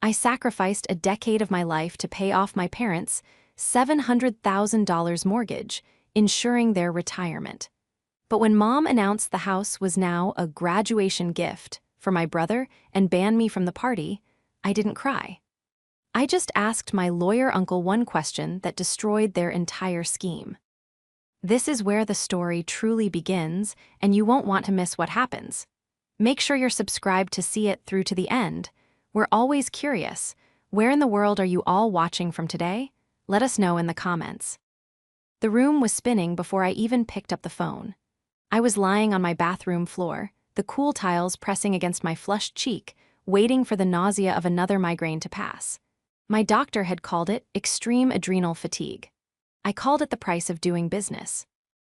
I sacrificed a decade of my life to pay off my parents' $700,000 mortgage, ensuring their retirement. But when Mom announced the house was now a graduation gift for my brother and banned me from the party, I didn't cry. I just asked my lawyer uncle one question that destroyed their entire scheme. This is where the story truly begins, and you won't want to miss what happens. Make sure you're subscribed to see it through to the end. We're always curious. Where in the world are you all watching from today? Let us know in the comments. The room was spinning before I even picked up the phone. I was lying on my bathroom floor, the cool tiles pressing against my flushed cheek, waiting for the nausea of another migraine to pass. My doctor had called it extreme adrenal fatigue. I called it the price of doing business.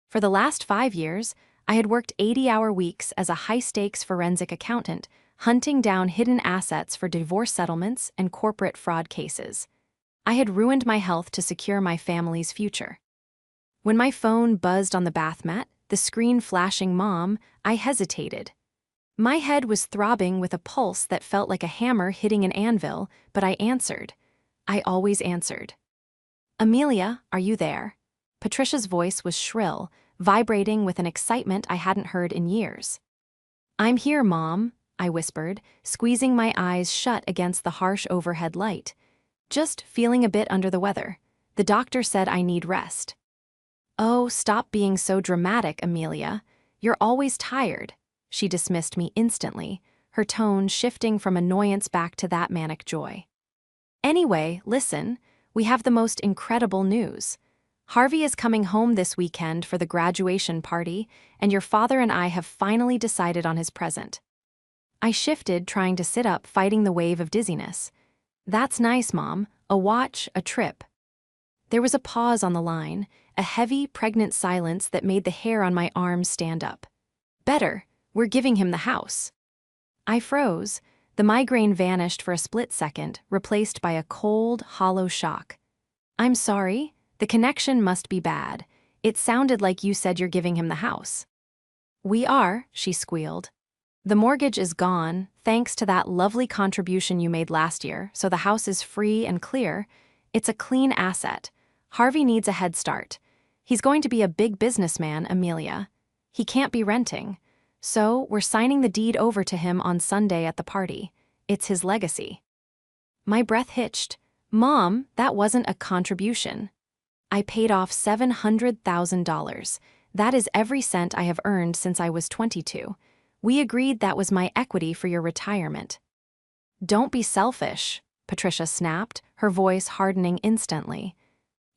For the last 5 years, I had worked 80-hour weeks as a high-stakes forensic accountant, hunting down hidden assets for divorce settlements and corporate fraud cases. I had ruined my health to secure my family's future. When my phone buzzed on the bath mat, the screen flashing Mom, I hesitated. My head was throbbing with a pulse that felt like a hammer hitting an anvil, but I answered. I always answered. "Amelia, are you there?" Patricia's voice was shrill, vibrating with an excitement I hadn't heard in years. "I'm here, Mom," I whispered, squeezing my eyes shut against the harsh overhead light. "Just feeling a bit under the weather. The doctor said I need rest." "Oh, stop being so dramatic, Amelia. You're always tired." She dismissed me instantly, her tone shifting from annoyance back to that manic joy. "Anyway, listen, we have the most incredible news. Harvey is coming home this weekend for the graduation party, and your father and I have finally decided on his present." I shifted, trying to sit up, fighting the wave of dizziness. "That's nice, Mom. A watch, a trip." There was a pause on the line, a heavy, pregnant silence that made the hair on my arms stand up. "Better, we're giving him the house." I froze. The migraine vanished for a split second, replaced by a cold, hollow shock. "I'm sorry, the connection must be bad. It sounded like you said you're giving him the house." "We are," she squealed. "The mortgage is gone, thanks to that lovely contribution you made last year, so the house is free and clear. It's a clean asset. Harvey needs a head start. He's going to be a big businessman, Amelia. He can't be renting. So we're signing the deed over to him on Sunday at the party. It's his legacy." My breath hitched. "Mom, that wasn't a contribution. I paid off $700,000. That is every cent I have earned since I was 22. We agreed that was my equity for your retirement." "Don't be selfish," Patricia snapped, her voice hardening instantly.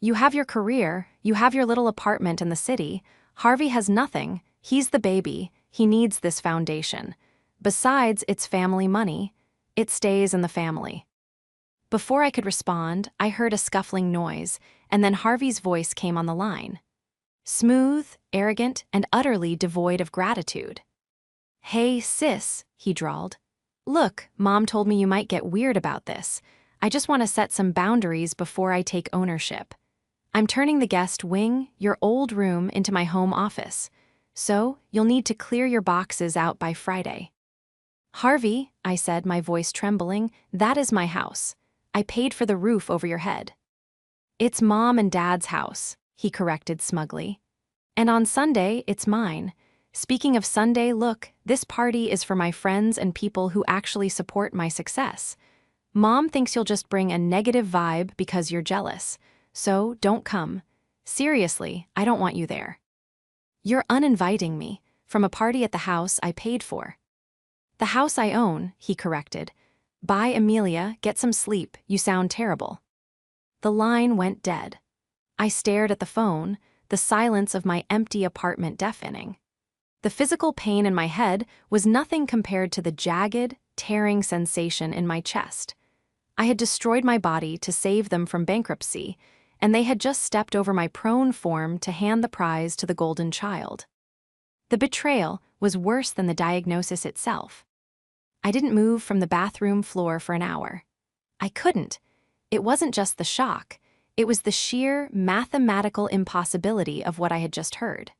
"You have your career, you have your little apartment in the city. Harvey has nothing. He's the baby. He needs this foundation. Besides, it's family money. It stays in the family." Before I could respond, I heard a scuffling noise, and then Harvey's voice came on the line. Smooth, arrogant, and utterly devoid of gratitude. "Hey, sis," he drawled. "Look, Mom told me you might get weird about this. I just want to set some boundaries before I take ownership. I'm turning the guest wing, your old room, into my home office. So, you'll need to clear your boxes out by Friday." "Harvey," I said, my voice trembling, "that is my house. I paid for the roof over your head." "It's Mom and Dad's house," he corrected smugly. "And on Sunday, it's mine. Speaking of Sunday, look, this party is for my friends and people who actually support my success. Mom thinks you'll just bring a negative vibe because you're jealous. So, don't come. Seriously, I don't want you there." "You're uninviting me from a party at the house I paid for." "The house I own," he corrected. "Bye, Amelia, get some sleep, you sound terrible." The line went dead. I stared at the phone, the silence of my empty apartment deafening. The physical pain in my head was nothing compared to the jagged, tearing sensation in my chest. I had destroyed my body to save them from bankruptcy, and they had just stepped over my prone form to hand the prize to the golden child. The betrayal was worse than the diagnosis itself. I didn't move from the bathroom floor for an hour. I couldn't. It wasn't just the shock. It was the sheer mathematical impossibility of what I had just heard.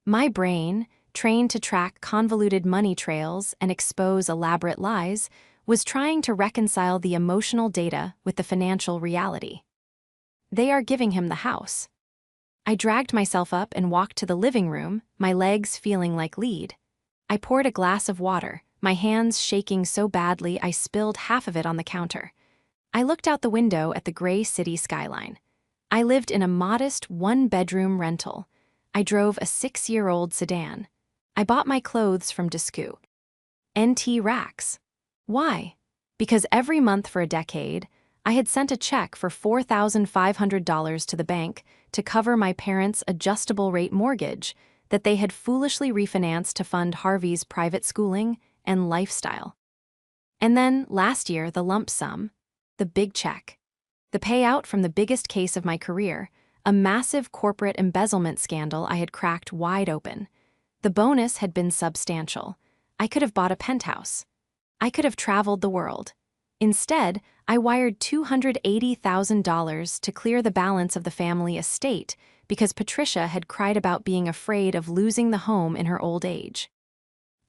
My brain, trained to track convoluted money trails and expose elaborate lies, was trying to reconcile the emotional data with the financial reality. They are giving him the house. I dragged myself up and walked to the living room, my legs feeling like lead. I poured a glass of water, my hands shaking so badly I spilled half of it on the counter. I looked out the window at the gray city skyline. I lived in a modest one-bedroom rental. I drove a 6-year-old sedan. I bought my clothes from Disco. NT racks. Why? Because every month for a decade, I had sent a check for $4,500 to the bank to cover my parents' adjustable-rate mortgage that they had foolishly refinanced to fund Harvey's private schooling and lifestyle. And then, last year, the lump sum, the big check. The payout from the biggest case of my career, a massive corporate embezzlement scandal I had cracked wide open. The bonus had been substantial. I could have bought a penthouse. I could have traveled the world. Instead, I wired $280,000 to clear the balance of the family estate because Patricia had cried about being afraid of losing the home in her old age.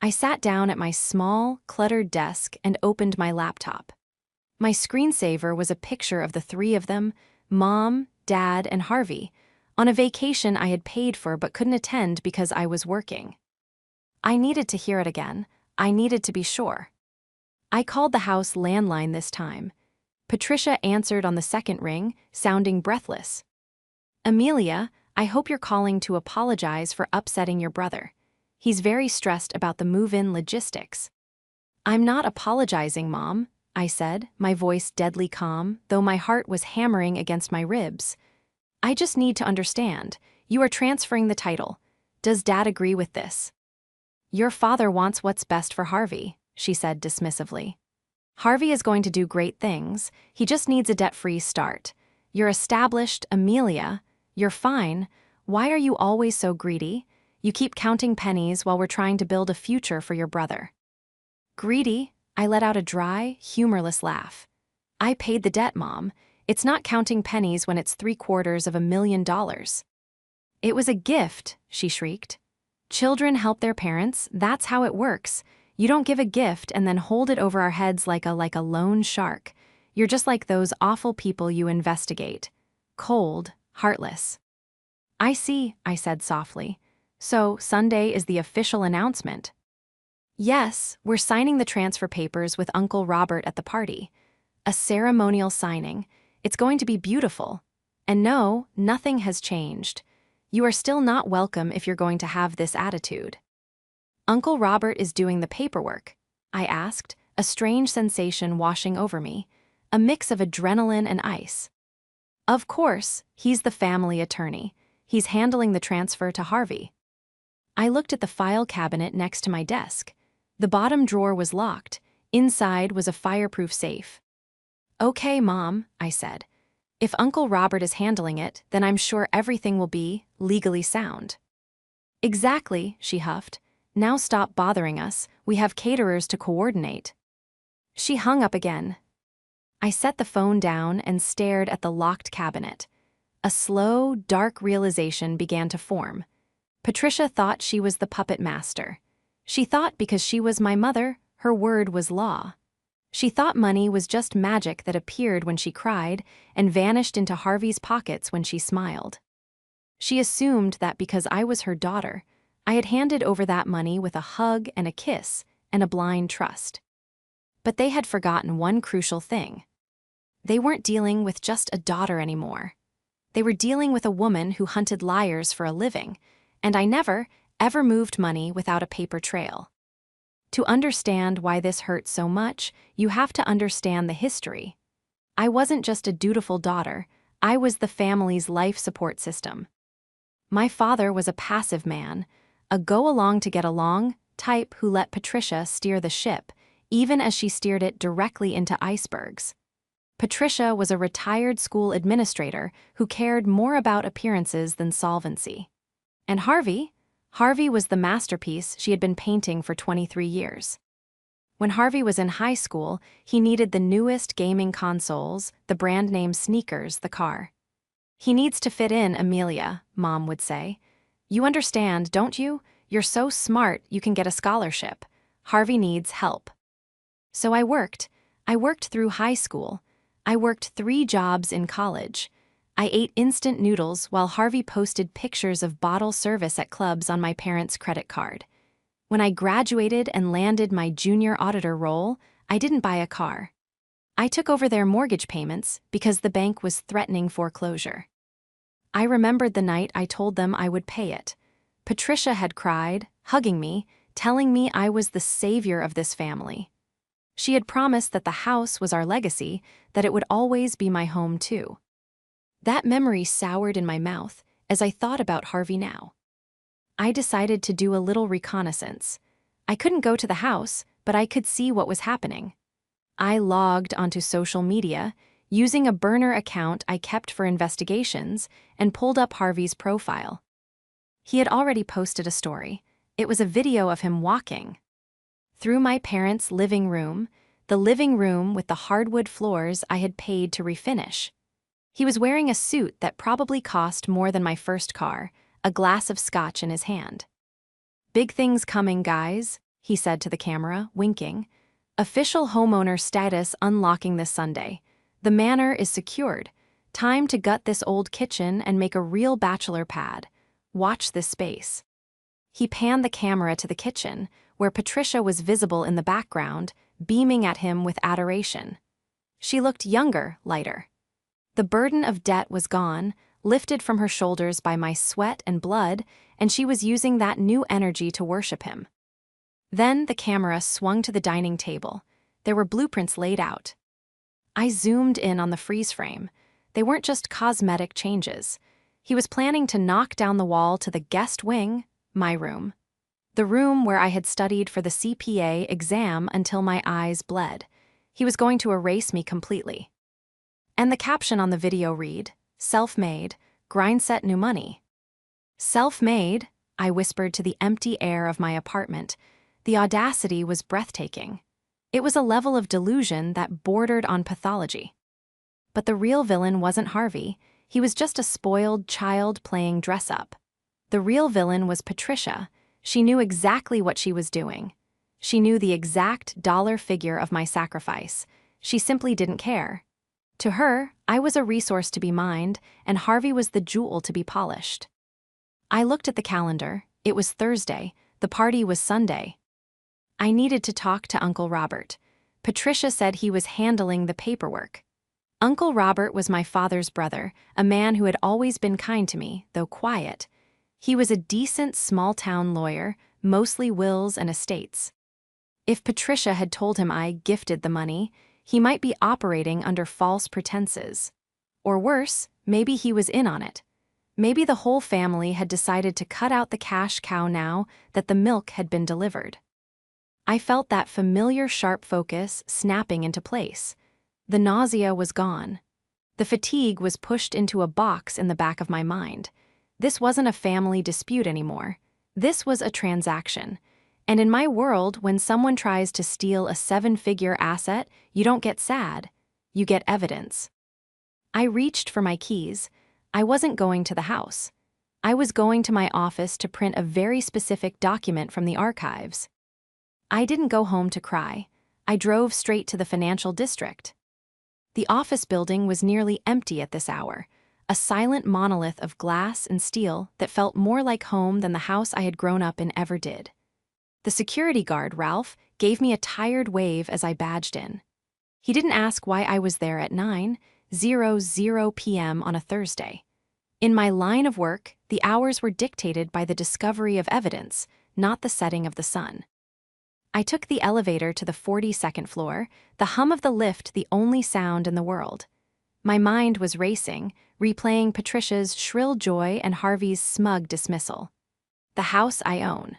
I sat down at my small, cluttered desk and opened my laptop. My screensaver was a picture of the three of them, Mom, Dad, and Harvey, on a vacation I had paid for but couldn't attend because I was working. I needed to hear it again. I needed to be sure. I called the house landline this time. Patricia answered on the second ring, sounding breathless. Amelia, I hope you're calling to apologize for upsetting your brother. He's very stressed about the move-in logistics. I'm not apologizing, Mom, I said, my voice deadly calm, though my heart was hammering against my ribs. I just need to understand. You are transferring the title. Does Dad agree with this? Your father wants what's best for Harvey, she said dismissively. Harvey is going to do great things. He just needs a debt-free start. You're established, Amelia. You're fine. Why are you always so greedy? You keep counting pennies while we're trying to build a future for your brother. Greedy? I let out a dry, humorless laugh. I paid the debt, Mom. It's not counting pennies when it's $750,000. It was a gift, she shrieked. Children help their parents. That's how it works. You don't give a gift and then hold it over our heads like a lone shark. You're just like those awful people you investigate. Cold, heartless. I see, I said softly. So, Sunday is the official announcement. Yes, we're signing the transfer papers with Uncle Robert at the party. A ceremonial signing. It's going to be beautiful. And no, nothing has changed. You are still not welcome if you're going to have this attitude. Uncle Robert is doing the paperwork, I asked, a strange sensation washing over me, a mix of adrenaline and ice. Of course, he's the family attorney. He's handling the transfer to Harvey. I looked at the file cabinet next to my desk. The bottom drawer was locked. Inside was a fireproof safe. Okay, Mom, I said. If Uncle Robert is handling it, then I'm sure everything will be legally sound. Exactly, she huffed. Now stop bothering us. We have caterers to coordinate. She hung up again. I set the phone down and stared at the locked cabinet. A slow, dark realization began to form. Patricia thought she was the puppet master. She thought because she was my mother, her word was law. She thought money was just magic that appeared when she cried and vanished into Harvey's pockets when she smiled. She assumed that because I was her daughter, I had handed over that money with a hug and a kiss and a blind trust. But they had forgotten one crucial thing. They weren't dealing with just a daughter anymore. They were dealing with a woman who hunted liars for a living, and I never, ever moved money without a paper trail. To understand why this hurt so much, you have to understand the history. I wasn't just a dutiful daughter, I was the family's life support system. My father was a passive man, a go-along-to-get-along type who let Patricia steer the ship, even as she steered it directly into icebergs. Patricia was a retired school administrator who cared more about appearances than solvency. And Harvey was the masterpiece she had been painting for 23 years. When Harvey was in high school, he needed the newest gaming consoles, the brand name sneakers, the car. He needs to fit in, Amelia, Mom would say. You understand, don't you? You're so smart you can get a scholarship. Harvey needs help. So I worked. I worked through high school. I worked 3 jobs in college. I ate instant noodles while Harvey posted pictures of bottle service at clubs on my parents' credit card. When I graduated and landed my junior auditor role, I didn't buy a car. I took over their mortgage payments because the bank was threatening foreclosure. I remembered the night I told them I would pay it. Patricia had cried, hugging me, telling me I was the savior of this family. She had promised that the house was our legacy, that it would always be my home too. That memory soured in my mouth as I thought about Harvey now. I decided to do a little reconnaissance. I couldn't go to the house, but I could see what was happening. I logged onto social media, using a burner account I kept for investigations, and pulled up Harvey's profile. He had already posted a story. It was a video of him walking through my parents' living room, the living room with the hardwood floors I had paid to refinish. He was wearing a suit that probably cost more than my first car, a glass of scotch in his hand. "Big things coming, guys," he said to the camera, winking. "Official homeowner status unlocking this Sunday. The manor is secured. Time to gut this old kitchen and make a real bachelor pad. Watch this space." He panned the camera to the kitchen, where Patricia was visible in the background, beaming at him with adoration. She looked younger, lighter. The burden of debt was gone, lifted from her shoulders by my sweat and blood, and she was using that new energy to worship him. Then the camera swung to the dining table. There were blueprints laid out. I zoomed in on the freeze frame. They weren't just cosmetic changes. He was planning to knock down the wall to the guest wing, my room. The room where I had studied for the CPA exam until my eyes bled. He was going to erase me completely. And the caption on the video read, "Self-made, grindset new money." Self-made, I whispered to the empty air of my apartment. The audacity was breathtaking. It was a level of delusion that bordered on pathology. But the real villain wasn't Harvey. He was just a spoiled child playing dress-up. The real villain was Patricia. She knew exactly what she was doing. She knew the exact dollar figure of my sacrifice. She simply didn't care. To her, I was a resource to be mined, and Harvey was the jewel to be polished. I looked at the calendar. It was Thursday. The party was Sunday. I needed to talk to Uncle Robert. Patricia said he was handling the paperwork. Uncle Robert was my father's brother, a man who had always been kind to me, though quiet. He was a decent small-town lawyer, mostly wills and estates. If Patricia had told him I gifted the money, he might be operating under false pretenses. Or worse, maybe he was in on it. Maybe the whole family had decided to cut out the cash cow now that the milk had been delivered. I felt that familiar sharp focus snapping into place. The nausea was gone. The fatigue was pushed into a box in the back of my mind. This wasn't a family dispute anymore. This was a transaction. And in my world, when someone tries to steal a 7-figure asset, you don't get sad. You get evidence. I reached for my keys. I wasn't going to the house. I was going to my office to print a very specific document from the archives. I didn't go home to cry. I drove straight to the financial district. The office building was nearly empty at this hour, a silent monolith of glass and steel that felt more like home than the house I had grown up in ever did. The security guard, Ralph, gave me a tired wave as I badged in. He didn't ask why I was there at 9:00 p.m. on a Thursday. In my line of work, the hours were dictated by the discovery of evidence, not the setting of the sun. I took the elevator to the 42nd floor, the hum of the lift the only sound in the world. My mind was racing, replaying Patricia's shrill joy and Harvey's smug dismissal. The house I own.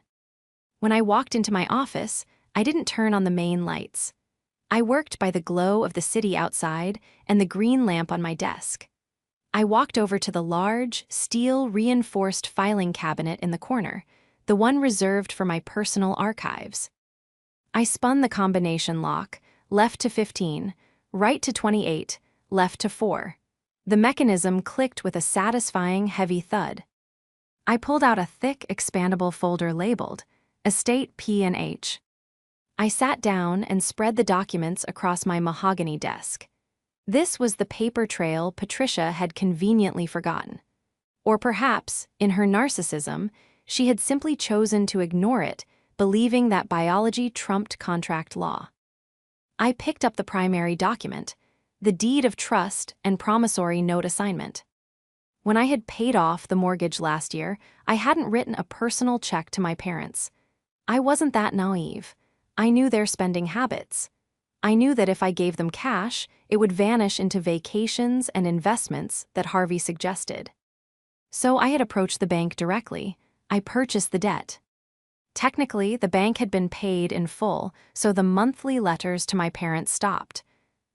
When I walked into my office, I didn't turn on the main lights. I worked by the glow of the city outside and the green lamp on my desk. I walked over to the large, steel-reinforced filing cabinet in the corner, the one reserved for my personal archives. I spun the combination lock, left to 15, right to 28, left to 4. The mechanism clicked with a satisfying, heavy thud. I pulled out a thick, expandable folder labeled Estate P&H. I sat down and spread the documents across my mahogany desk. This was the paper trail Patricia had conveniently forgotten. Or perhaps, in her narcissism, she had simply chosen to ignore it, believing that biology trumped contract law. I picked up the primary document, the deed of trust and promissory note assignment. When I had paid off the mortgage last year, I hadn't written a personal check to my parents. I wasn't that naive. I knew their spending habits. I knew that if I gave them cash, it would vanish into vacations and investments that Harvey suggested. So I had approached the bank directly. I purchased the debt. Technically, the bank had been paid in full, so the monthly letters to my parents stopped.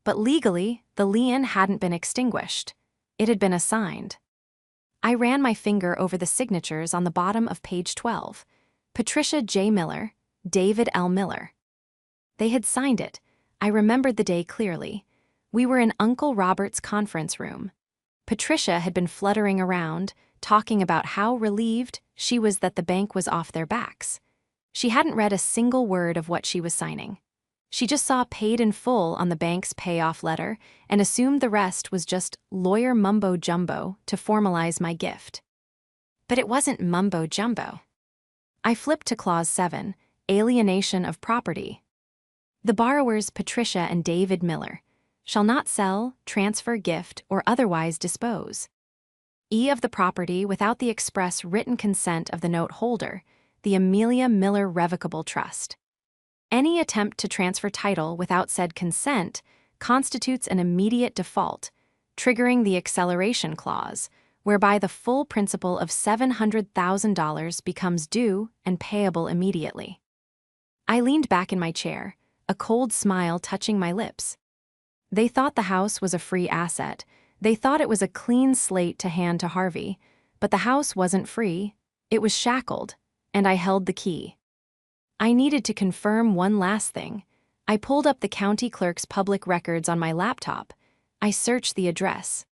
But legally, the lien hadn't been extinguished. It had been assigned. I ran my finger over the signatures on the bottom of page 12. Patricia J. Miller, David L. Miller. They had signed it. I remembered the day clearly. We were in Uncle Robert's conference room. Patricia had been fluttering around, talking about how relieved she was that the bank was off their backs. She hadn't read a single word of what she was signing. She just saw paid in full on the bank's payoff letter and assumed the rest was just lawyer mumbo-jumbo to formalize my gift. But it wasn't mumbo-jumbo. I flipped to Clause 7, alienation of property. The borrowers Patricia and David Miller shall not sell, transfer, gift, or otherwise dispose of the property without the express written consent of the note holder, the Amelia Miller Revocable Trust. Any attempt to transfer title without said consent constitutes an immediate default, triggering the acceleration clause, whereby the full principal of $700,000 becomes due and payable immediately. I leaned back in my chair, a cold smile touching my lips. They thought the house was a free asset. They thought it was a clean slate to hand to Harvey, but the house wasn't free. It was shackled, and I held the key. I needed to confirm one last thing. I pulled up the county clerk's public records on my laptop. I searched the address.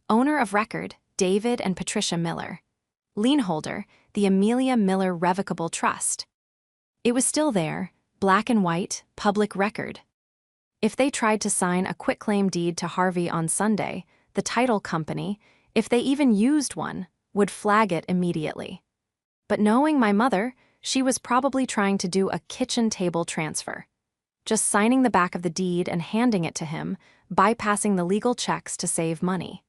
Owner of record, David and Patricia Miller. Lien holder, the Amelia Miller Revocable Trust. It was still there, black and white, public record. If they tried to sign a quitclaim deed to Harvey on Sunday, the title company, if they even used one, would flag it immediately. But knowing my mother, she was probably trying to do a kitchen table transfer. Just signing the back of the deed and handing it to him, bypassing the legal checks to save money.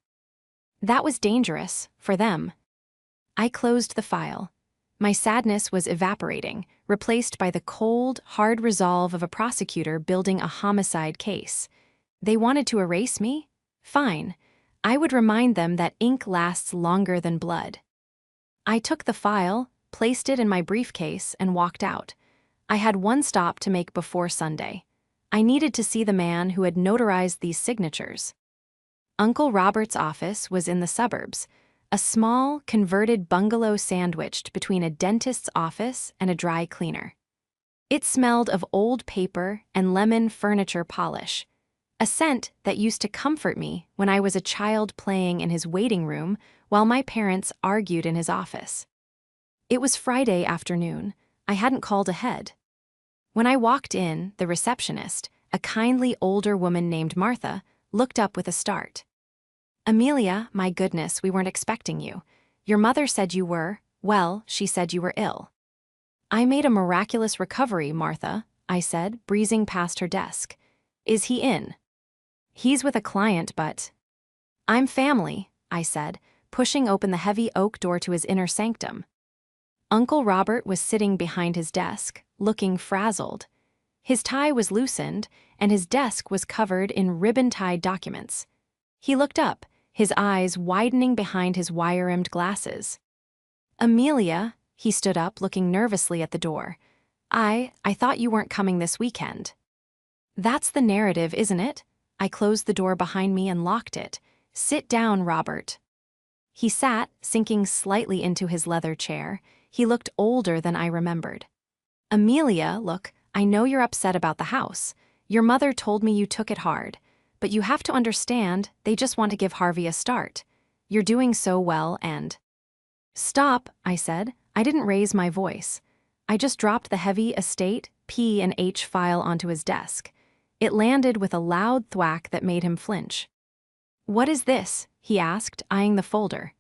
That was dangerous, for them. I closed the file. My sadness was evaporating, replaced by the cold, hard resolve of a prosecutor building a homicide case. They wanted to erase me? Fine. I would remind them that ink lasts longer than blood. I took the file, placed it in my briefcase, and walked out. I had one stop to make before Sunday. I needed to see the man who had notarized these signatures. Uncle Robert's office was in the suburbs, a small, converted bungalow sandwiched between a dentist's office and a dry cleaner. It smelled of old paper and lemon furniture polish, a scent that used to comfort me when I was a child playing in his waiting room while my parents argued in his office. It was Friday afternoon. I hadn't called ahead. When I walked in, the receptionist, a kindly older woman named Martha, looked up with a start. "Amelia, my goodness, we weren't expecting you. Your mother said you were, well, she said you were ill." "I made a miraculous recovery, Martha," I said, breezing past her desk. "Is he in?" "He's with a client, but—" "I'm family," I said, pushing open the heavy oak door to his inner sanctum. Uncle Robert was sitting behind his desk, looking frazzled. His tie was loosened, and his desk was covered in ribbon-tied documents. He looked up, his eyes widening behind his wire-rimmed glasses. "Amelia," he stood up, looking nervously at the door. I thought you weren't coming this weekend." "That's the narrative, isn't it?" I closed the door behind me and locked it. "Sit down, Robert." He sat, sinking slightly into his leather chair. He looked older than I remembered. "Amelia, look, I know you're upset about the house. Your mother told me you took it hard. But you have to understand, they just want to give Harvey a start. You're doing so well and—" "Stop," I said. I didn't raise my voice. I just dropped the heavy estate, P and H file onto his desk. It landed with a loud thwack that made him flinch. "What is this?" he asked, eyeing the folder.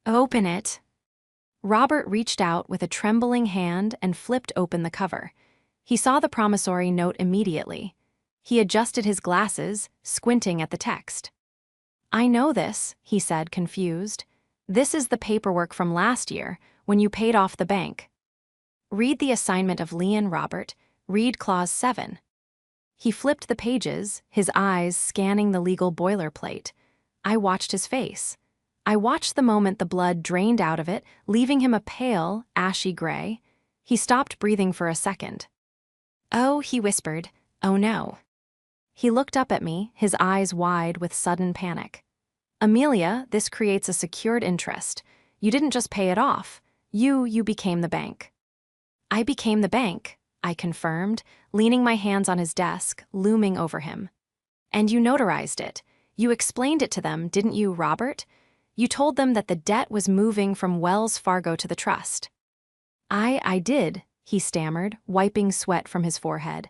"Open it." Robert reached out with a trembling hand and flipped open the cover. He saw the promissory note immediately. He adjusted his glasses, squinting at the text. "I know this," he said, confused. "This is the paperwork from last year, when you paid off the bank. Read the assignment of lien, Robert. Read Clause 7. He flipped the pages, his eyes scanning the legal boilerplate. I watched his face. I watched the moment the blood drained out of it, leaving him a pale, ashy gray. He stopped breathing for a second. "Oh," he whispered. "Oh no." He looked up at me, his eyes wide with sudden panic. "Amelia, this creates a secured interest. You didn't just pay it off. You became the bank." "I became the bank," I confirmed, leaning my hands on his desk, looming over him. "And you notarized it. You explained it to them, didn't you, Robert? You told them that the debt was moving from Wells Fargo to the trust." I did," he stammered, wiping sweat from his forehead.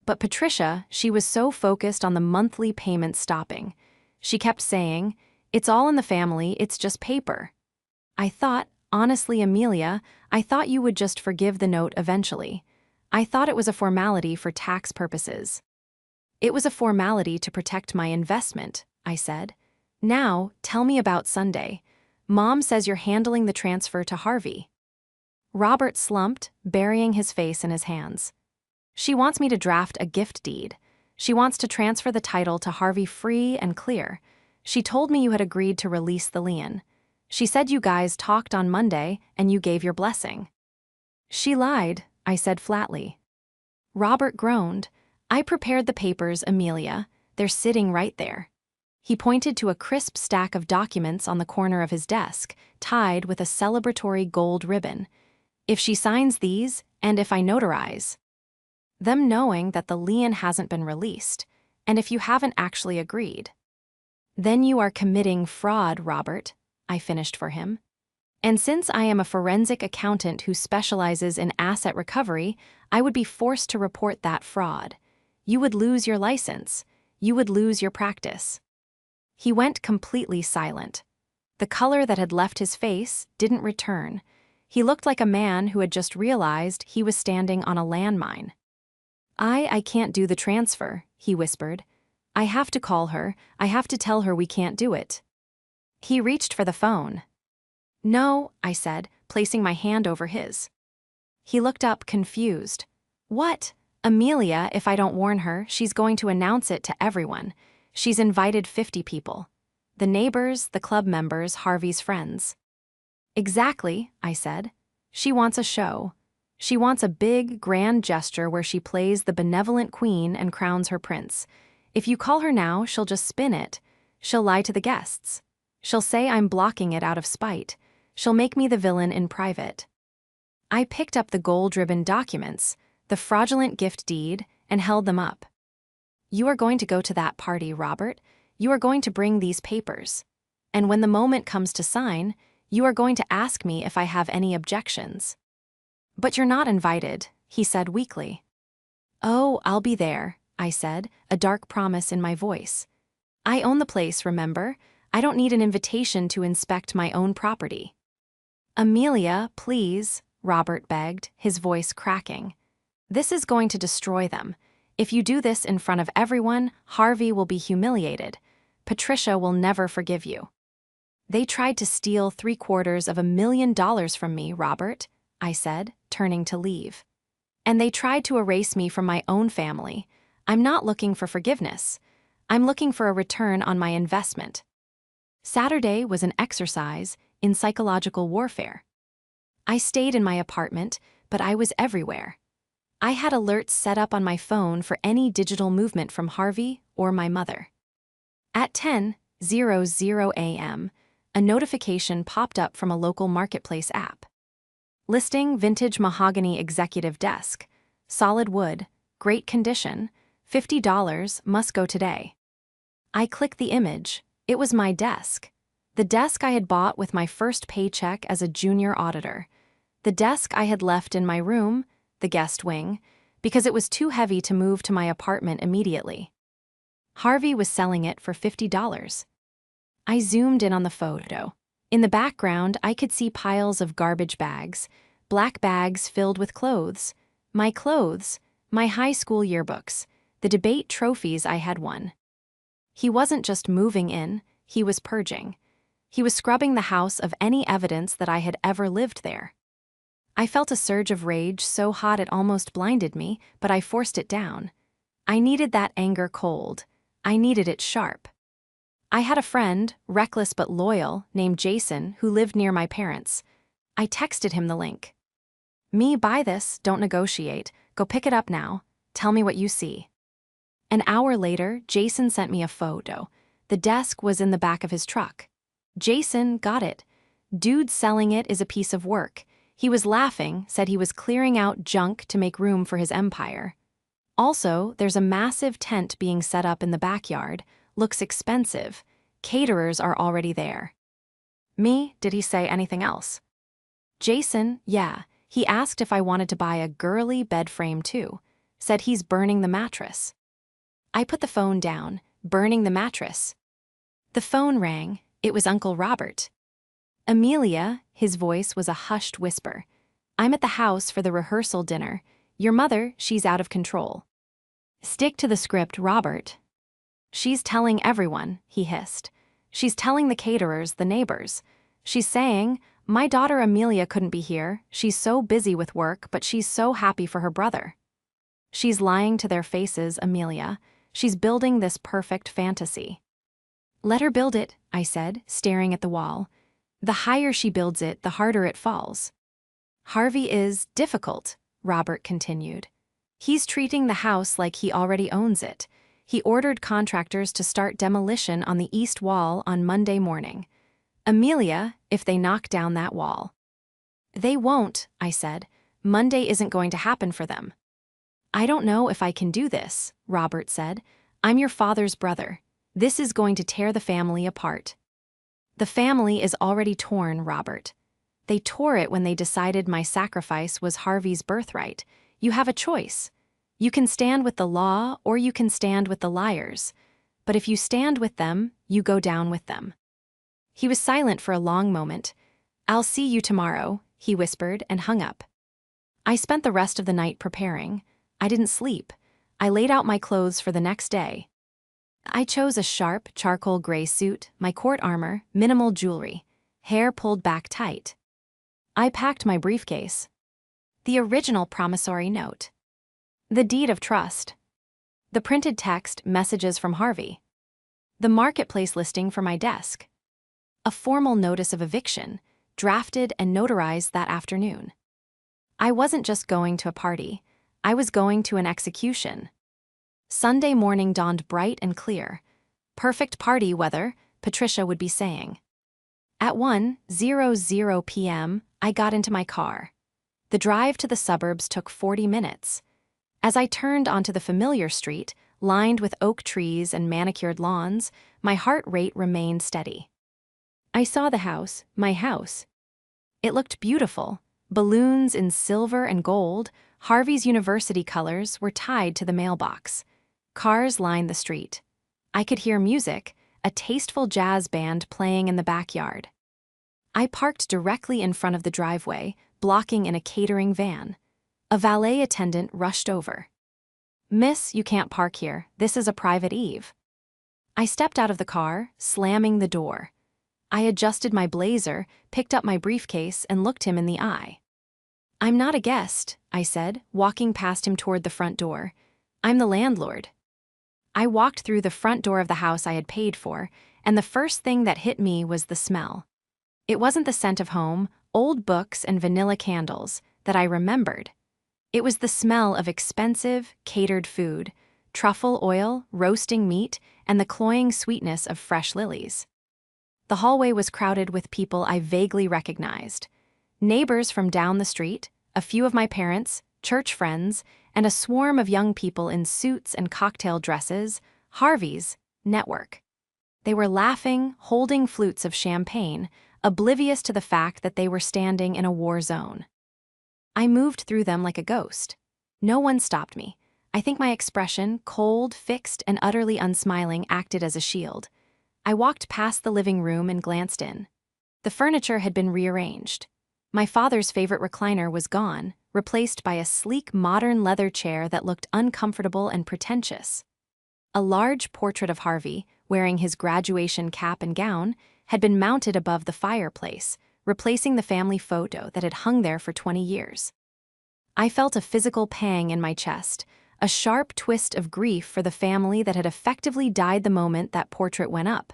But Patricia, she was so focused on the monthly payments stopping. She kept saying, "It's all in the family, it's just paper." I thought, honestly, Amelia, I thought you would just forgive the note eventually. I thought it was a formality for tax purposes. "It was a formality to protect my investment," I said. "Now, tell me about Sunday. Mom says you're handling the transfer to Harvey." Robert slumped, burying his face in his hands. "She wants me to draft a gift deed. She wants to transfer the title to Harvey free and clear. She told me you had agreed to release the lien. She said you guys talked on Monday and you gave your blessing." "She lied," I said flatly. Robert groaned. "I prepared the papers, Amelia. They're sitting right there." He pointed to a crisp stack of documents on the corner of his desk, tied with a celebratory gold ribbon. "If she signs these, and if I notarize them, knowing that the lien hasn't been released, and if you haven't actually agreed, then you are committing fraud, Robert," I finished for him. "And since I am a forensic accountant who specializes in asset recovery, I would be forced to report that fraud. You would lose your license. You would lose your practice." He went completely silent. The color that had left his face didn't return. He looked like a man who had just realized he was standing on a landmine. I can't do the transfer," he whispered. "I have to call her. I have to tell her we can't do it." He reached for the phone. "No," I said, placing my hand over his. He looked up, confused. "What? Amelia, if I don't warn her, she's going to announce it to everyone. She's invited 50 people. The neighbors, the club members, Harvey's friends." "Exactly," I said. "She wants a show. She wants a big, grand gesture where she plays the benevolent queen and crowns her prince. If you call her now, she'll just spin it. She'll lie to the guests. She'll say I'm blocking it out of spite. She'll make me the villain in private." I picked up the gold-ribbon documents, the fraudulent gift deed, and held them up. "You are going to go to that party, Robert. You are going to bring these papers. And when the moment comes to sign, you are going to ask me if I have any objections." "But you're not invited," he said weakly. "Oh, I'll be there," I said, a dark promise in my voice. "I own the place, remember? I don't need an invitation to inspect my own property." "Amelia, please," Robert begged, his voice cracking. "This is going to destroy them. If you do this in front of everyone, Harvey will be humiliated. Patricia will never forgive you." "They tried to steal $750,000 from me, Robert," I said, turning to leave. "And they tried to erase me from my own family. I'm not looking for forgiveness. I'm looking for a return on my investment." Saturday was an exercise in psychological warfare. I stayed in my apartment, but I was everywhere. I had alerts set up on my phone for any digital movement from Harvey or my mother. At 10:00 a.m., a notification popped up from a local marketplace app. Listing vintage mahogany executive desk, solid wood, great condition, $50, must go today. I clicked the image. It was my desk. The desk I had bought with my first paycheck as a junior auditor. The desk I had left in my room, the guest wing, because it was too heavy to move to my apartment immediately. Harvey was selling it for $50. I zoomed in on the photo. In the background, I could see piles of garbage bags, black bags filled with clothes, my high school yearbooks, the debate trophies I had won. He wasn't just moving in, he was purging. He was scrubbing the house of any evidence that I had ever lived there. I felt a surge of rage so hot it almost blinded me, but I forced it down. I needed that anger cold. I needed it sharp. I had a friend, reckless but loyal, named Jason, who lived near my parents. I texted him the link. "Me, buy this, don't negotiate, go pick it up now, tell me what you see." An hour later, Jason sent me a photo. The desk was in the back of his truck. Jason got it. Dude selling it is a piece of work. He was laughing, said he was clearing out junk to make room for his empire. Also, there's a massive tent being set up in the backyard. Looks expensive. Caterers are already there. Me, did he say anything else? Jason, yeah. He asked if I wanted to buy a girly bed frame too. Said he's burning the mattress. I put the phone down. Burning the mattress. The phone rang. It was Uncle Robert. "Amelia," his voice was a hushed whisper. "I'm at the house for the rehearsal dinner. Your mother, she's out of control." "Stick to the script, Robert." "She's telling everyone," he hissed. "She's telling the caterers, the neighbors. She's saying, my daughter Amelia couldn't be here. She's so busy with work, but she's so happy for her brother." "She's lying to their faces, Amelia. She's building this perfect fantasy." "Let her build it," I said, staring at the wall. "The higher she builds it, the harder it falls." "Harvey is difficult," Robert continued. "He's treating the house like he already owns it. He ordered contractors to start demolition on the east wall on Monday morning. Amelia, if they knock down that wall." "They won't," I said. "Monday isn't going to happen for them." "I don't know if I can do this," Robert said. "I'm your father's brother. This is going to tear the family apart." "The family is already torn, Robert. They tore it when they decided my sacrifice was Harvey's birthright. You have a choice. You can stand with the law or you can stand with the liars. But if you stand with them, you go down with them." He was silent for a long moment. "I'll see you tomorrow," he whispered and hung up. I spent the rest of the night preparing. I didn't sleep. I laid out my clothes for the next day. I chose a sharp, charcoal gray suit, my court armor, minimal jewelry, hair pulled back tight. I packed my briefcase. The original promissory note. The deed of trust. The printed text, messages from Harvey. The marketplace listing for my desk. A formal notice of eviction, drafted and notarized that afternoon. I wasn't just going to a party. I was going to an execution. Sunday morning dawned bright and clear. Perfect party weather, Patricia would be saying. At 1:00 p.m., I got into my car. The drive to the suburbs took 40 minutes. As I turned onto the familiar street, lined with oak trees and manicured lawns, my heart rate remained steady. I saw the house, my house. It looked beautiful. Balloons in silver and gold, Harvey's university colors were tied to the mailbox. Cars lined the street. I could hear music, a tasteful jazz band playing in the backyard. I parked directly in front of the driveway, blocking in a catering van. A valet attendant rushed over. "Miss, you can't park here. This is a private eve." I stepped out of the car, slamming the door. I adjusted my blazer, picked up my briefcase, and looked him in the eye. "I'm not a guest," I said, walking past him toward the front door. "I'm the landlord." I walked through the front door of the house I had paid for, and the first thing that hit me was the smell. It wasn't the scent of home, old books, and vanilla candles that I remembered. It was the smell of expensive, catered food, truffle oil, roasting meat, and the cloying sweetness of fresh lilies. The hallway was crowded with people I vaguely recognized. Neighbors from down the street, a few of my parents, church friends, and a swarm of young people in suits and cocktail dresses, Harvey's network. They were laughing, holding flutes of champagne, oblivious to the fact that they were standing in a war zone. I moved through them like a ghost. No one stopped me. I think my expression, cold, fixed, and utterly unsmiling, acted as a shield. I walked past the living room and glanced in. The furniture had been rearranged. My father's favorite recliner was gone, replaced by a sleek modern leather chair that looked uncomfortable and pretentious. A large portrait of Harvey, wearing his graduation cap and gown, had been mounted above the fireplace, replacing the family photo that had hung there for 20 years. I felt a physical pang in my chest, a sharp twist of grief for the family that had effectively died the moment that portrait went up,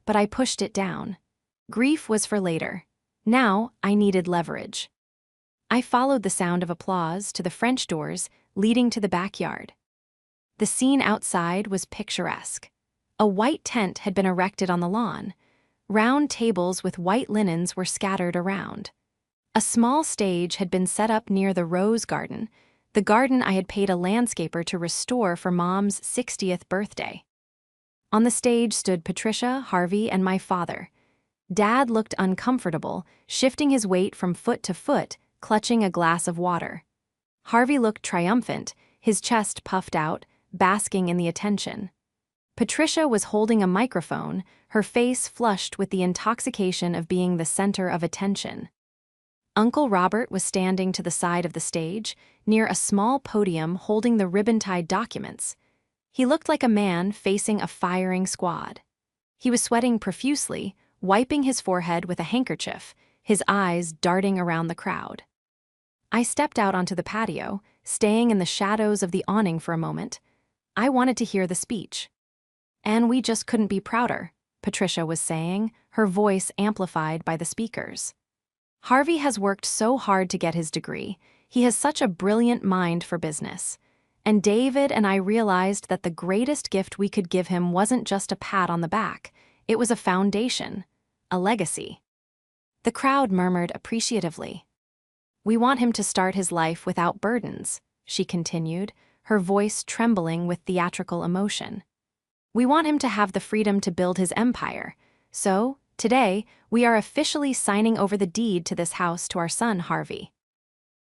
but I pushed it down. Grief was for later. Now I needed leverage. I followed the sound of applause to the French doors leading to the backyard. The scene outside was picturesque. A white tent had been erected on the lawn. Round tables with white linens were scattered around. A small stage had been set up near the rose garden, the garden I had paid a landscaper to restore for Mom's 60th birthday. On the stage stood Patricia, Harvey, and my father. Dad looked uncomfortable, shifting his weight from foot to foot, clutching a glass of water. Harvey looked triumphant, his chest puffed out, basking in the attention. Patricia was holding a microphone, her face flushed with the intoxication of being the center of attention. Uncle Robert was standing to the side of the stage, near a small podium holding the ribbon-tied documents. He looked like a man facing a firing squad. He was sweating profusely, wiping his forehead with a handkerchief, his eyes darting around the crowd. I stepped out onto the patio, staying in the shadows of the awning for a moment. I wanted to hear the speech. "And we just couldn't be prouder," Patricia was saying, her voice amplified by the speakers. "Harvey has worked so hard to get his degree. He has such a brilliant mind for business. And David and I realized that the greatest gift we could give him wasn't just a pat on the back, it was a foundation, a legacy." The crowd murmured appreciatively. "We want him to start his life without burdens," she continued, her voice trembling with theatrical emotion. "We want him to have the freedom to build his empire. So, today, we are officially signing over the deed to this house to our son, Harvey."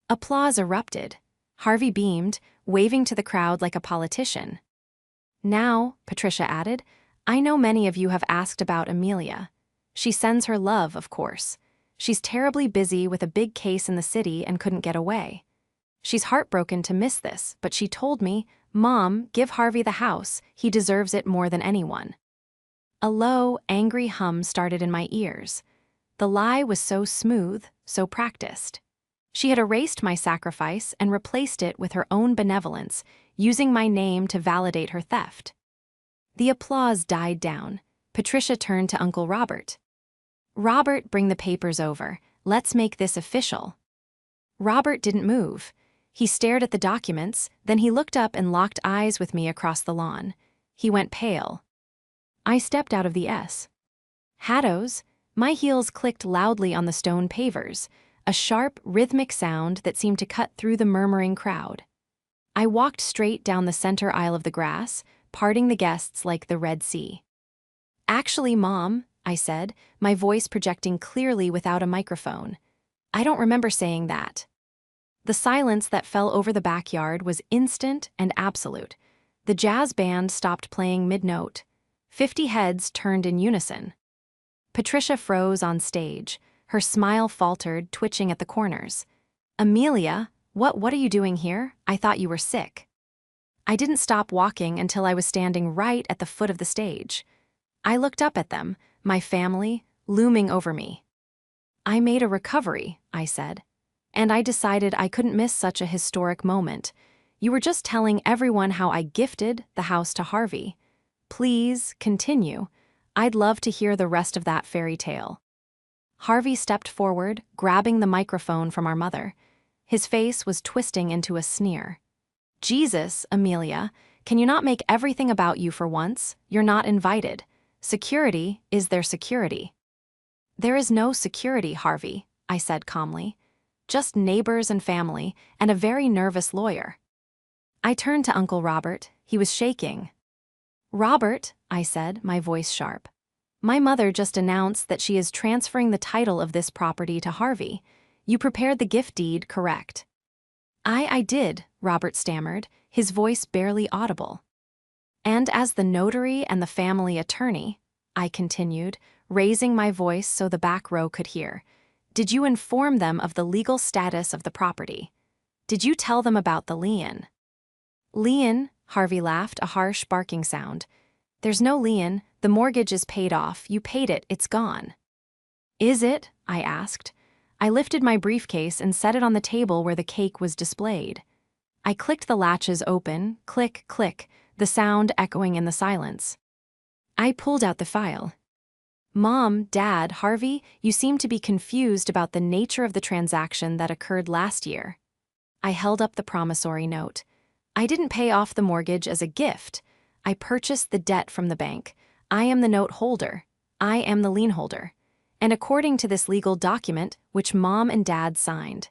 Applause erupted. Harvey beamed, waving to the crowd like a politician. "Now," Patricia added, "I know many of you have asked about Amelia. She sends her love, of course. She's terribly busy with a big case in the city and couldn't get away. She's heartbroken to miss this, but she told me, 'Mom, give Harvey the house, he deserves it more than anyone.'" A low, angry hum started in my ears. The lie was so smooth, so practiced. She had erased my sacrifice and replaced it with her own benevolence, using my name to validate her theft. The applause died down. Patricia turned to Uncle Robert. "Robert, bring the papers over. Let's make this official." Robert didn't move. He stared at the documents, then he looked up and locked eyes with me across the lawn. He went pale. I stepped out of the S. Haddos, my heels clicked loudly on the stone pavers, a sharp, rhythmic sound that seemed to cut through the murmuring crowd. I walked straight down the center aisle of the grass, parting the guests like the Red Sea. "Actually, Mom," I said, my voice projecting clearly without a microphone, "I don't remember saying that." The silence that fell over the backyard was instant and absolute. The jazz band stopped playing mid-note. 50 heads turned in unison. Patricia froze on stage. Her smile faltered, twitching at the corners. "Amelia, what are you doing here? I thought you were sick." I didn't stop walking until I was standing right at the foot of the stage. I looked up at them, my family, looming over me. "I made a recovery," I said. "And I decided I couldn't miss such a historic moment. You were just telling everyone how I gifted the house to Harvey. Please, continue. I'd love to hear the rest of that fairy tale." Harvey stepped forward, grabbing the microphone from our mother. His face was twisting into a sneer. "Jesus, Amelia, can you not make everything about you for once? You're not invited. Security is their security." "There is no security, Harvey," I said calmly. "Just neighbors and family, and a very nervous lawyer." I turned to Uncle Robert. He was shaking. "Robert," I said, my voice sharp, "my mother just announced that she is transferring the title of this property to Harvey. You prepared the gift deed, correct?" I did, Robert stammered, his voice barely audible. And as the notary and the family attorney, I continued, raising my voice so the back row could hear, did you inform them of the legal status of the property? Did you tell them about the lien? Lien, Harvey laughed, a harsh barking sound. There's no lien, the mortgage is paid off, you paid it, it's gone. Is it? I asked. I lifted my briefcase and set it on the table where the cake was displayed. I clicked the latches open, click, click, the sound echoing in the silence. I pulled out the file. Mom, Dad, Harvey, you seem to be confused about the nature of the transaction that occurred last year. I held up the promissory note. I didn't pay off the mortgage as a gift. I purchased the debt from the bank. I am the note holder. I am the lien holder. And according to this legal document, which Mom and Dad signed.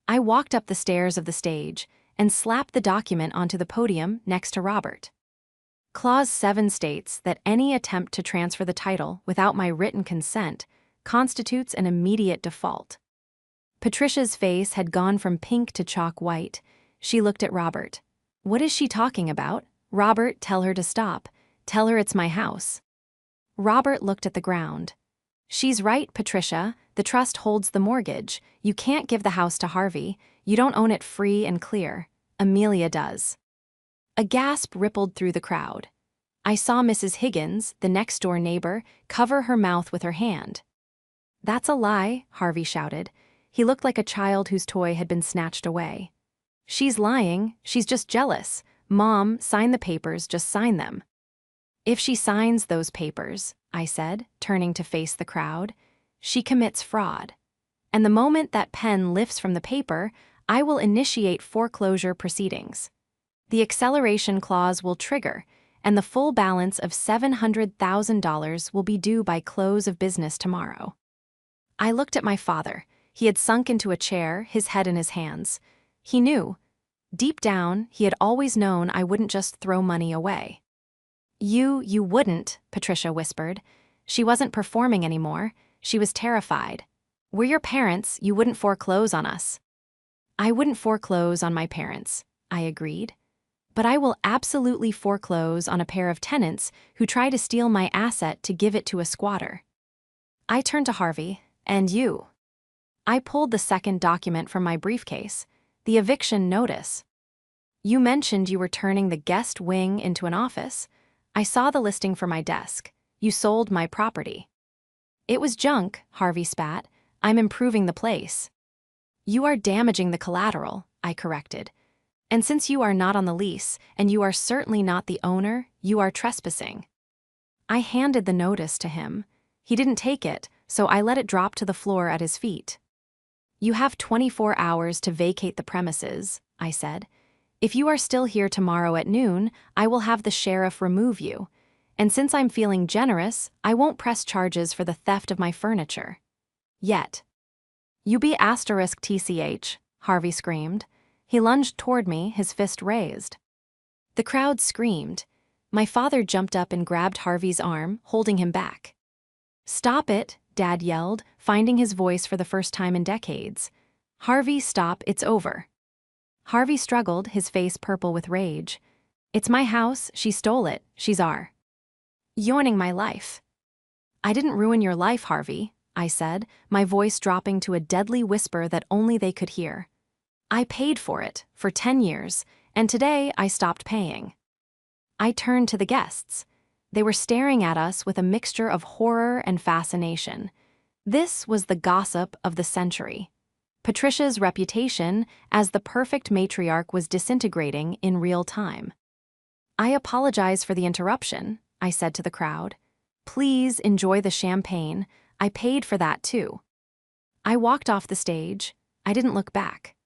I walked up the stairs of the stage and slapped the document onto the podium next to Robert. Clause 7 states that any attempt to transfer the title without my written consent constitutes an immediate default. Patricia's face had gone from pink to chalk white. She looked at Robert. What is she talking about? Robert, tell her to stop. Tell her it's my house. Robert looked at the ground. She's right, Patricia. The trust holds the mortgage. You can't give the house to Harvey. You don't own it free and clear. Amelia does. A gasp rippled through the crowd. I saw Mrs. Higgins, the next-door neighbor, cover her mouth with her hand. That's a lie, Harvey shouted. He looked like a child whose toy had been snatched away. She's lying. She's just jealous. Mom, sign the papers, just sign them. If she signs those papers, I said, turning to face the crowd, she commits fraud. And the moment that pen lifts from the paper, I will initiate foreclosure proceedings. The acceleration clause will trigger, and the full balance of $700,000 will be due by close of business tomorrow. I looked at my father. He had sunk into a chair, his head in his hands. He knew. Deep down, he had always known I wouldn't just throw money away. You wouldn't, Patricia whispered. She wasn't performing anymore. She was terrified. We're your parents, you wouldn't foreclose on us. I wouldn't foreclose on my parents, I agreed. But I will absolutely foreclose on a pair of tenants who try to steal my asset to give it to a squatter. I turned to Harvey, and you. I pulled the second document from my briefcase, the eviction notice. You mentioned you were turning the guest wing into an office. I saw the listing for my desk. You sold my property. It was junk, Harvey spat. I'm improving the place. You are damaging the collateral, I corrected. And since you are not on the lease, and you are certainly not the owner, you are trespassing. I handed the notice to him. He didn't take it, so I let it drop to the floor at his feet. You have 24 hours to vacate the premises, I said. If you are still here tomorrow at noon, I will have the sheriff remove you. And since I'm feeling generous, I won't press charges for the theft of my furniture. Yet. You be *TCH, Harvey screamed. He lunged toward me, his fist raised. The crowd screamed. My father jumped up and grabbed Harvey's arm, holding him back. Stop it, Dad yelled, finding his voice for the first time in decades. Harvey, stop, it's over. Harvey struggled, his face purple with rage. It's my house, she stole it, she's ruining my life. I didn't ruin your life, Harvey, I said, my voice dropping to a deadly whisper that only they could hear. I paid for it, for 10 years, and today I stopped paying. I turned to the guests. They were staring at us with a mixture of horror and fascination. This was the gossip of the century. Patricia's reputation as the perfect matriarch was disintegrating in real time. I apologize for the interruption, I said to the crowd. Please enjoy the champagne. I paid for that too. I walked off the stage. I didn't look back.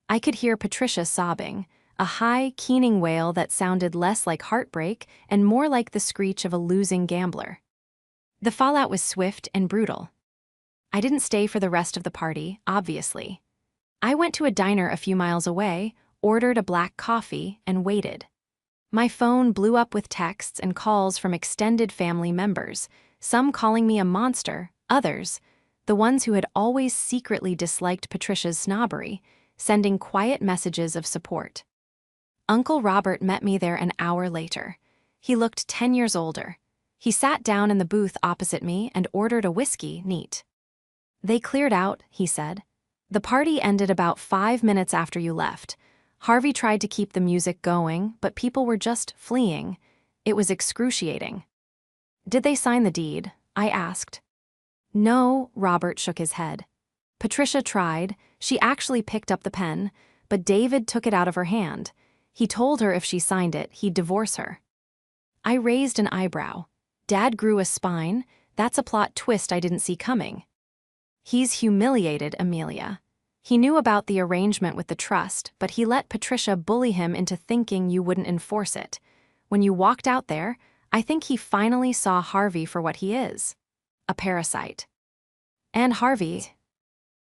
I could hear Patricia sobbing, a high, keening wail that sounded less like heartbreak and more like the screech of a losing gambler. The fallout was swift and brutal. I didn't stay for the rest of the party, obviously. I went to a diner a few miles away, ordered a black coffee, and waited. My phone blew up with texts and calls from extended family members, some calling me a monster, others, the ones who had always secretly disliked Patricia's snobbery, sending quiet messages of support. Uncle Robert met me there an hour later. He looked 10 years older. He sat down in the booth opposite me and ordered a whiskey neat. "They cleared out," he said. "The party ended about 5 minutes after you left. Harvey tried to keep the music going, but people were just fleeing. It was excruciating." "Did they sign the deed?" I asked. "No," Robert shook his head. "Patricia tried. She actually picked up the pen, but David took it out of her hand. He told her if she signed it, he'd divorce her." I raised an eyebrow. Dad grew a spine. That's a plot twist I didn't see coming. "He's humiliated, Amelia. He knew about the arrangement with the trust, but he let Patricia bully him into thinking you wouldn't enforce it. When you walked out there, I think he finally saw Harvey for what he is. A parasite." "And Harvey?"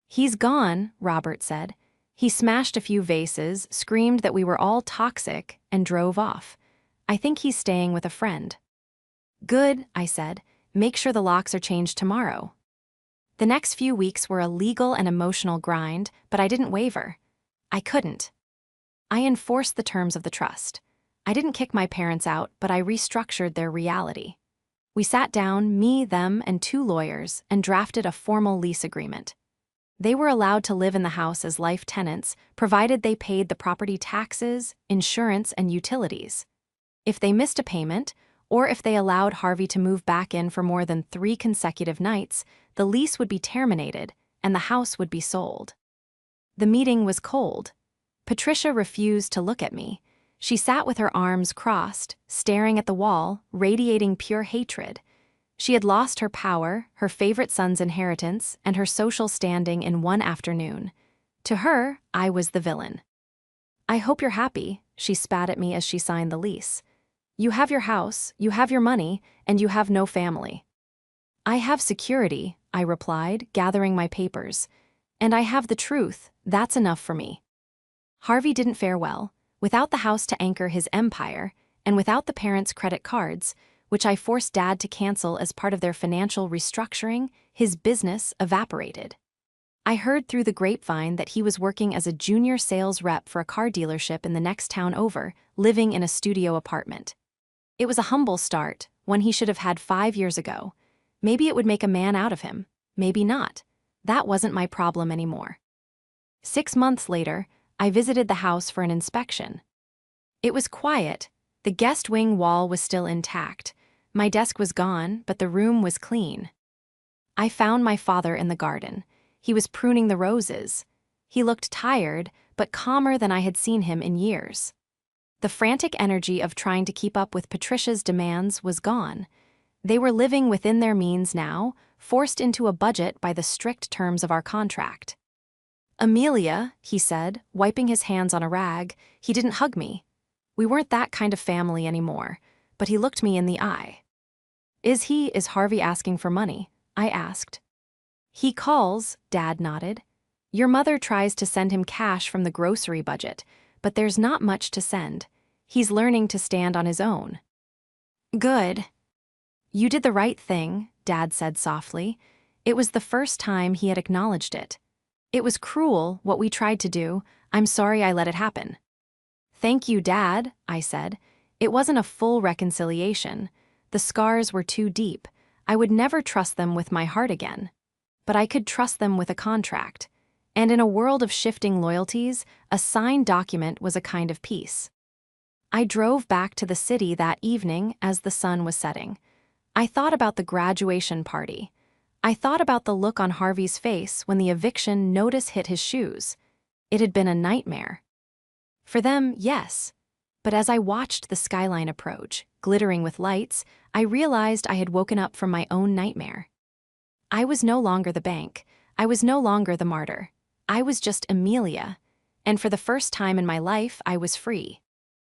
"He's gone," Robert said. "He smashed a few vases, screamed that we were all toxic, and drove off. I think he's staying with a friend." "Good," I said. "Make sure the locks are changed tomorrow." The next few weeks were a legal and emotional grind, but I didn't waver. I couldn't. I enforced the terms of the trust. I didn't kick my parents out, but I restructured their reality. We sat down, me, them, and 2 lawyers, and drafted a formal lease agreement. They were allowed to live in the house as life tenants, provided they paid the property taxes, insurance, and utilities. If they missed a payment, or if they allowed Harvey to move back in for more than 3 consecutive nights, the lease would be terminated and the house would be sold. The meeting was cold. Patricia refused to look at me. She sat with her arms crossed, staring at the wall, radiating pure hatred. She had lost her power, her favorite son's inheritance, and her social standing in one afternoon. To her, I was the villain. "I hope you're happy," she spat at me as she signed the lease. "You have your house, you have your money, and you have no family." "I have security," I replied, gathering my papers. "And I have the truth. That's enough for me." Harvey didn't fare well. Without the house to anchor his empire, and without the parents' credit cards, which I forced Dad to cancel as part of their financial restructuring, his business evaporated. I heard through the grapevine that he was working as a junior sales rep for a car dealership in the next town over, living in a studio apartment. It was a humble start, one he should have had 5 years ago. Maybe it would make a man out of him, maybe not. That wasn't my problem anymore. 6 months later, I visited the house for an inspection. It was quiet. The guest wing wall was still intact. My desk was gone, but the room was clean. I found my father in the garden. He was pruning the roses. He looked tired, but calmer than I had seen him in years. The frantic energy of trying to keep up with Patricia's demands was gone. They were living within their means now, forced into a budget by the strict terms of our contract. "Amelia," he said, wiping his hands on a rag. He didn't hug me. We weren't that kind of family anymore, but he looked me in the eye. Is Harvey asking for money?" I asked. "He calls," Dad nodded. "Your mother tries to send him cash from the grocery budget, but there's not much to send. He's learning to stand on his own." "Good." "You did the right thing," Dad said softly. It was the first time he had acknowledged it. "It was cruel, what we tried to do. I'm sorry I let it happen." "Thank you, Dad," I said. It wasn't a full reconciliation. The scars were too deep. I would never trust them with my heart again. But I could trust them with a contract. And in a world of shifting loyalties, a signed document was a kind of peace. I drove back to the city that evening as the sun was setting. I thought about the graduation party. I thought about the look on Harvey's face when the eviction notice hit his shoes. It had been a nightmare. For them, yes. But as I watched the skyline approach, glittering with lights, I realized I had woken up from my own nightmare. I was no longer the bank. I was no longer the martyr. I was just Amelia. And for the first time in my life, I was free.